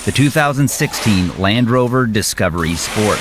the 2016 Land Rover Discovery Sport.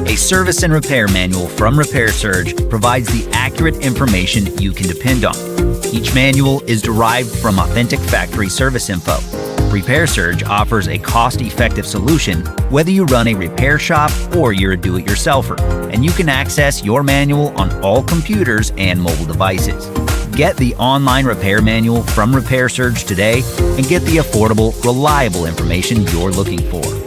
A service and repair manual from Repair Surge provides the accurate information you can depend on. Each manual is derived from authentic factory service info. Repair Surge offers a cost-effective solution whether you run a repair shop or you're a do-it-yourselfer, and you can access your manual on all computers and mobile devices. Get the online repair manual from Repair Surge today and get the affordable, reliable information you're looking for.